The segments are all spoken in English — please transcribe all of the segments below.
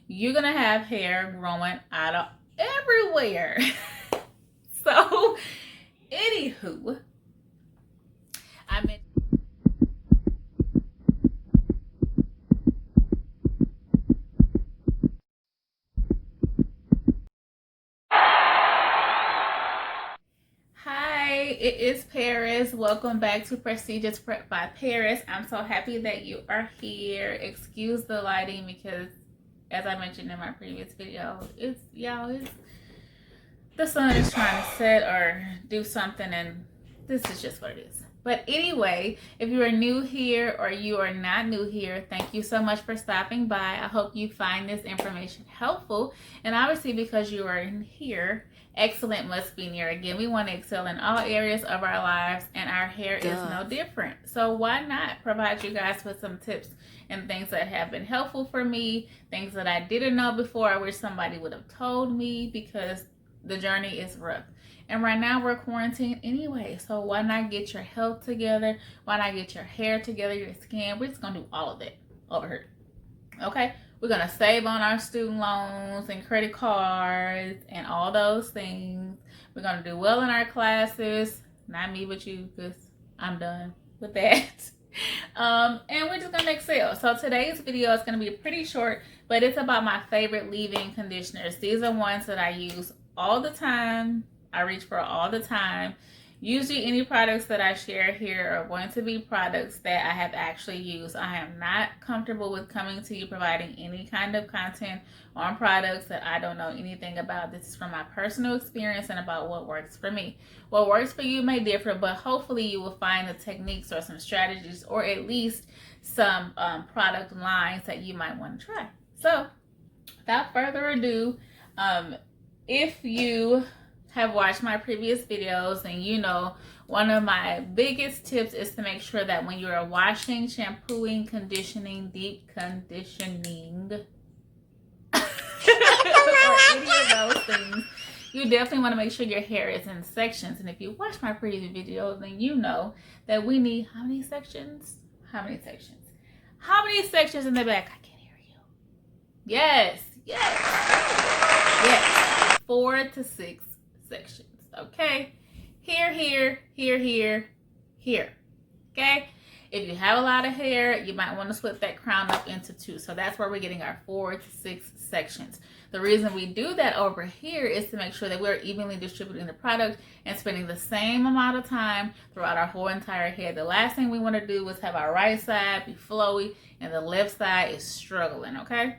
you're gonna have hair growing out of everywhere. So, anywho, I meant. Hi, it is Paris. Welcome back to Prestigious Prep by Paris. I'm so happy that you are here. Excuse the lighting because, as I mentioned in my previous video, it's the sun is trying to set or do something, and this is just what it is. But anyway, if you are new here or you are not new here, thank you so much for stopping by. I hope you find this information helpful. And obviously, because you are in here, excellent must be near. Again, we want to excel in all areas of our lives, and our hair is no different. So why not provide you guys with some tips and things that have been helpful for me, things that I didn't know before, I wish somebody would have told me, because the journey is rough. And right now we're quarantined anyway, so why not get your health together? Why not get your hair together, your skin? We're just gonna do all of that over here. Okay, we're gonna save on our student loans and credit cards and all those things. We're gonna do well in our classes. Not me, but you, because I'm done with that. And we're just gonna excel. So today's video is gonna be pretty short, but it's about my favorite leave-in conditioners. These are ones that I use all the time. I reach for all the time. Usually any products that I share here are going to be products that I have actually used. I am not comfortable with coming to you providing any kind of content on products that I don't know anything about. This is from my personal experience and about what works for me. What works for you may differ, but hopefully you will find the techniques or some strategies, or at least some product lines that you might want to try. So without further ado, if you have watched my previous videos, and you know, one of my biggest tips is to make sure that when you are washing, shampooing, conditioning, deep conditioning, or any of those things, you definitely want to make sure your hair is in sections. And if you watch my previous videos, then you know that we need how many sections? How many sections? How many sections in the back? I can't hear you. Yes, yes, yes. 4 to 6 sections. Okay, here, okay. If you have a lot of hair, you might want to split that crown up into 2. So that's where we're getting our 4 to 6 sections. The reason we do that over here is to make sure that we're evenly distributing the product and spending the same amount of time throughout our whole entire head. The last thing we want to do is have our right side be flowy and the left side is struggling. Okay,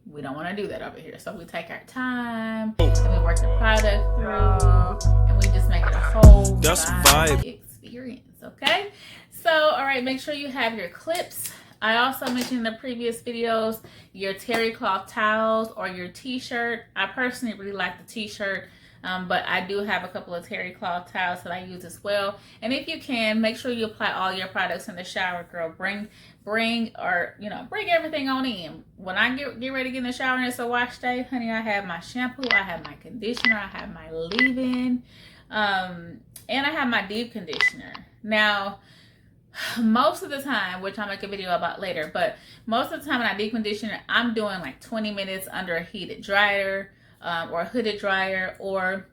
we don't want to do that over here. So we take our time and we work the product through, and we just make it a whole vibe experience. Okay, so all right, make sure you have your clips. I also mentioned in the previous videos your terry cloth towels or your t-shirt. I personally really like the t-shirt, but I do have a couple of terry cloth towels that I use as well. And if you can, make sure you apply all your products in the shower, girl. Bring everything on in. When I get ready to get in the shower and it's a wash day, honey, I have my shampoo, I have my conditioner, I have my leave-in, and I have my deep conditioner. Now, most of the time, which I'll make a video about later, but most of the time when I deep conditioner, I'm doing like 20 minutes under a heated dryer or a hooded dryer, or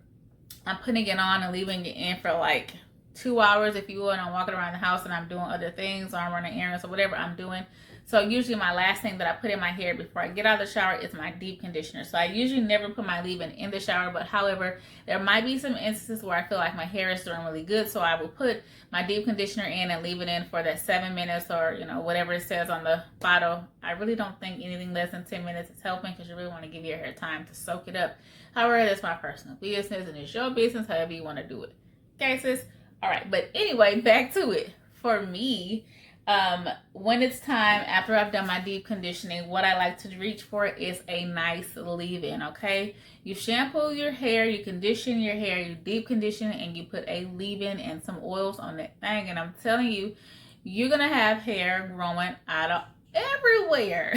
I'm putting it on and leaving it in for like 2 hours if you will, and I'm walking around the house and I'm doing other things, or I'm running errands or whatever I'm doing. So usually my last thing that I put in my hair before I get out of the shower is my deep conditioner. So I usually never put my leave-in in the shower, but however, there might be some instances where I feel like my hair is doing really good, so I will put my deep conditioner in and leave it in for that 7 minutes, or whatever it says on the bottle. I really don't think anything less than 10 minutes is helping, because you really want to give your hair time to soak it up. However, that's my personal business and it's your business, however you want to do it. Okay, sis? All right, but anyway, back to it. For me, when it's time after I've done my deep conditioning, what I like to reach for is a nice leave-in. Okay, you shampoo your hair, you condition your hair, you deep condition, and you put a leave-in and some oils on that thing, and I'm telling you, you're gonna have hair growing out of everywhere.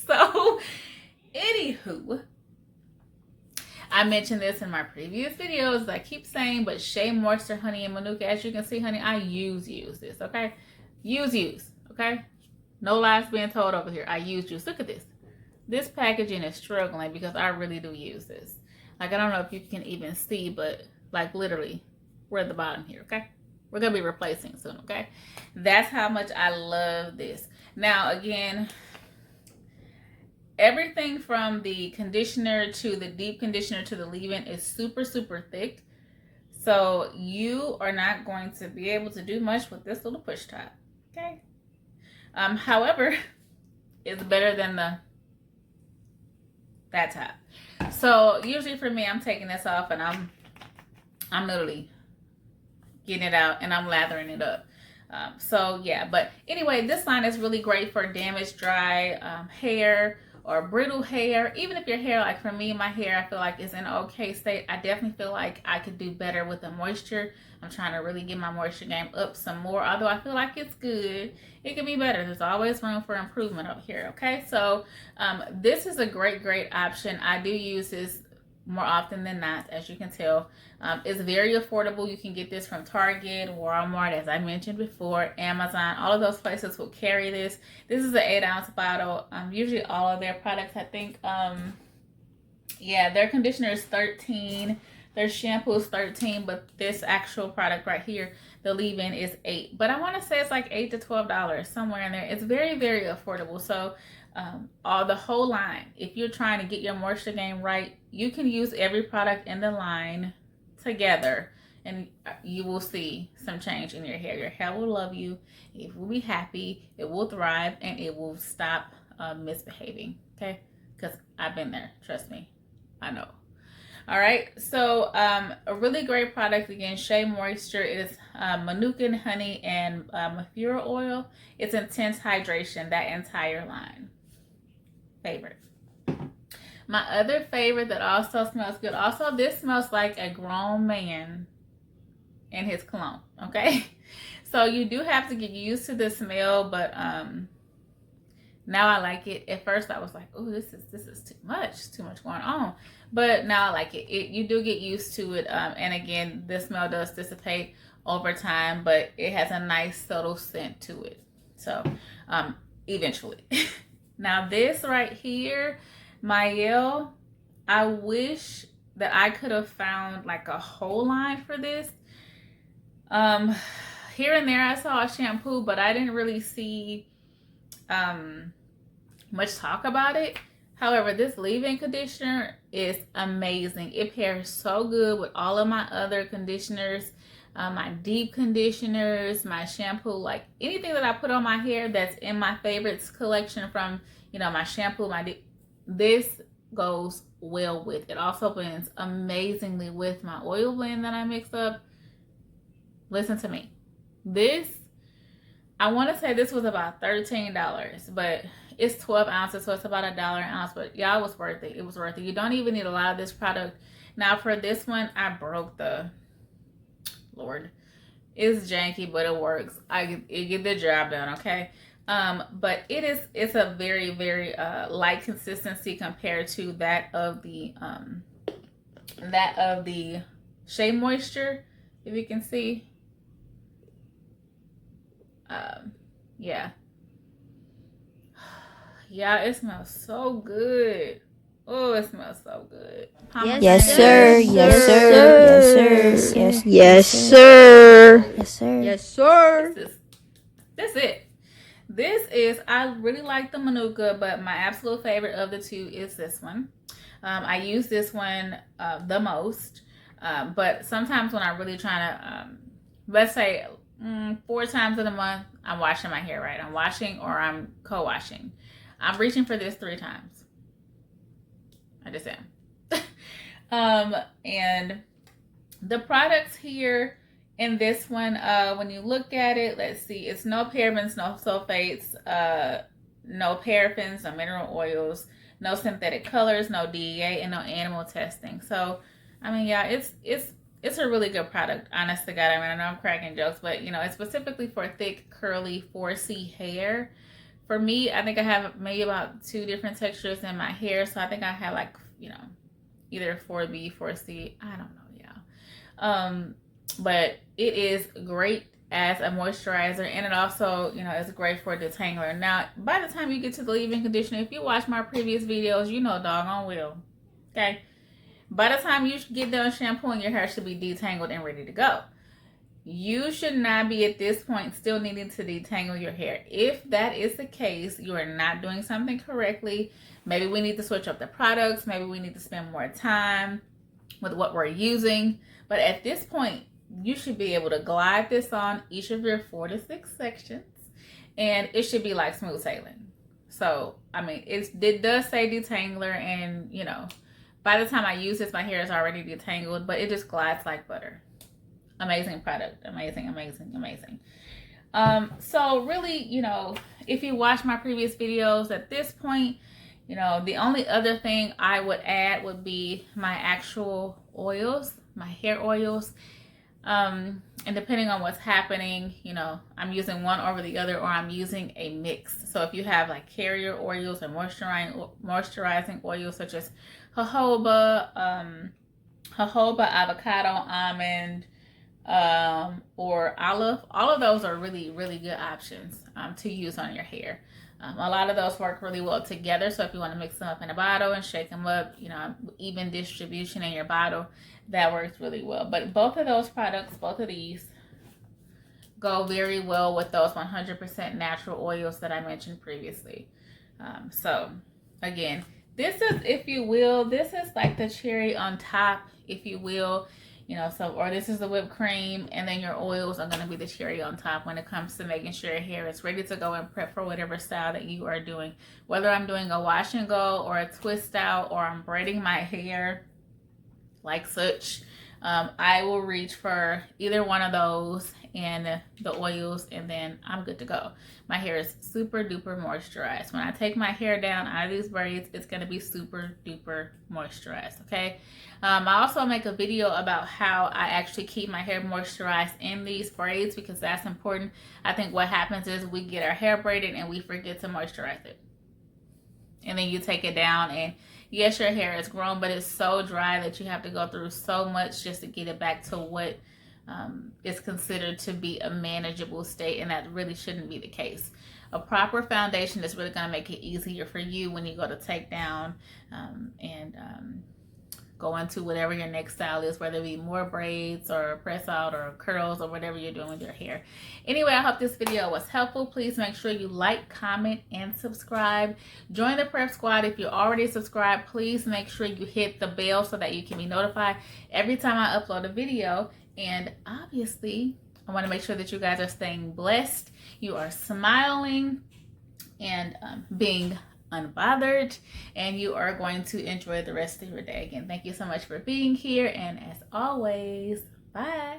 So anywho, I mentioned this in my previous videos, I keep saying, but Shea Moisture Honey and Manuka, as you can see, honey, I use this, okay? Use, okay? No lies being told over here. I use juice. Look at this. This packaging is struggling because I really do use this. Like, I don't know if you can even see, but like literally, we're at the bottom here, okay? We're going to be replacing soon, okay? That's how much I love this. Now, again, everything from the conditioner to the deep conditioner to the leave-in is super, super thick. So you are not going to be able to do much with this little push top, okay? However, it's better than that top. So usually for me, I'm taking this off and I'm literally getting it out and I'm lathering it up. So yeah, but anyway, this line is really great for damaged, dry hair or brittle hair. Even if your hair, like for me, my hair, I feel like is in an okay state. I definitely feel like I could do better with the moisture. I'm trying to really get my moisture game up some more. Although I feel like it's good, it could be better. There's always room for improvement up here, okay? So this is a great, great option. I do use this more often than not, as you can tell. It's very affordable. You can get this from Target, Walmart, as I mentioned before, Amazon. All of those places will carry this. This is an 8-ounce bottle. Usually all of their products, I think, yeah, their conditioner is $13. Their shampoo is $13, but this actual product right here, the leave-in, is $8. But I want to say it's like $8 to $12, somewhere in there. It's very, very affordable. So the whole line, if you're trying to get your moisture game right, you can use every product in the line together and you will see some change in your hair. Your hair will love you, it will be happy, it will thrive, and it will stop misbehaving, okay? Because I've been there, trust me, I know. All right, so a really great product, again, Shea Moisture. It is Manuka honey and Mafura oil. It's intense hydration, that entire line. Favorite. My other favorite that also smells good. Also, this smells like a grown man in his cologne, okay? So you do have to get used to the smell, but now I like it. At first I was like, oh, this is too much going on. But now I like it. You do get used to it. And again, the smell does dissipate over time, but it has a nice subtle scent to it. So eventually. Now this right here, Mael, I wish that I could have found like a whole line for this. Here and there I saw a shampoo, but I didn't really see much talk about it. However, this leave-in conditioner is amazing. It pairs so good with all of my other conditioners, my deep conditioners, my shampoo, like anything that I put on my hair that's in my favorites collection from, you know, my shampoo, my deep, this goes well with it. Also blends amazingly with my oil blend that I mix up. Listen to me. This, I want to say this was about $13, but it's 12 ounces, so it's about $1 an ounce. But y'all, it was worth it. It was worth it. You don't even need a lot of this product. Now for this one, I broke the, Lord, it's janky, but it works. It get the job done, okay? But it's a very, very light consistency compared to that of the Shea Moisture, if you can see. Yeah, it smells so good. Oh, it smells so good. Yes, sir. Yes, sir. Yes, sir. Yes, sir. Yes, sir. This it. This is, I really like the Manuka, but my absolute favorite of the two is this one. I use this one the most, but sometimes when I'm really trying to, let's say 4 times in a month, I'm washing my hair, right? I'm washing or I'm co-washing. I'm reaching for this 3 times. I just am. And the products here in this one, when you look at it, let's see, it's no parabens, no sulfates, no paraffins, no mineral oils, no synthetic colors, no DEA, and no animal testing. So, I mean, yeah, it's a really good product, honest to God. I mean, I know I'm cracking jokes, but, you know, it's specifically for thick, curly, 4C hair. For me, I think I have maybe about 2 different textures in my hair. So I think I have like, you know, either 4B, 4C. I don't know, yeah. But it is great as a moisturizer, and it also, you know, is great for a detangler. Now, by the time you get to the leave-in conditioner, if you watch my previous videos, you know doggone well, okay? By the time you get done shampooing, your hair should be detangled and ready to go. You should not be at this point still needing to detangle your hair. If that is the case, you are not doing something correctly. Maybe we need to switch up the products. Maybe we need to spend more time with what we're using. But at this point, you should be able to glide this on each of your 4 to 6 sections, and it should be like smooth sailing. So, I mean, it does say detangler, and, you know, by the time I use this, my hair is already detangled, but it just glides like butter. Amazing product. Amazing, amazing, amazing. So really, you know, if you watch my previous videos at this point, you know, the only other thing I would add would be my actual oils, my hair oils. And depending on what's happening, you know, I'm using one over the other, or I'm using a mix. So if you have like carrier oils or moisturizing oils such as jojoba, avocado, almond, or olive, all of those are really, really good options to use on your hair. A lot of those work really well together. So if you want to mix them up in a bottle and shake them up, you know, even distribution in your bottle, that works really well. But both of those products, both of these, go very well with those 100% natural oils that I mentioned previously. So again, this is, if you will, this is like the cherry on top, if you will. You know, so, or this is the whipped cream, and then your oils are going to be the cherry on top when it comes to making sure your hair is ready to go and prep for whatever style that you are doing. Whether I'm doing a wash and go or a twist out, or I'm braiding my hair like such, I will reach for either one of those and the oils, and then I'm good to go. My hair is super duper moisturized. When I take my hair down out of these braids, it's going to be super duper moisturized, okay? I also make a video about how I actually keep my hair moisturized in these braids, because that's important. I think what happens is we get our hair braided and we forget to moisturize it. And then you take it down, and yes, your hair is grown, but it's so dry that you have to go through so much just to get it back to what is considered to be a manageable state, and that really shouldn't be the case. A proper foundation is really going to make it easier for you when you go to take down and go into whatever your next style is, whether it be more braids or press out or curls or whatever you're doing with your hair. Anyway, I hope this video was helpful. Please make sure you like, comment, and subscribe. Join the Prep Squad. If you're already subscribed, please make sure you hit the bell so that you can be notified every time I upload a video. And obviously, I want to make sure that you guys are staying blessed, you are smiling, and being unbothered, and you are going to enjoy the rest of your day. Again, thank you so much for being here, and as always, bye.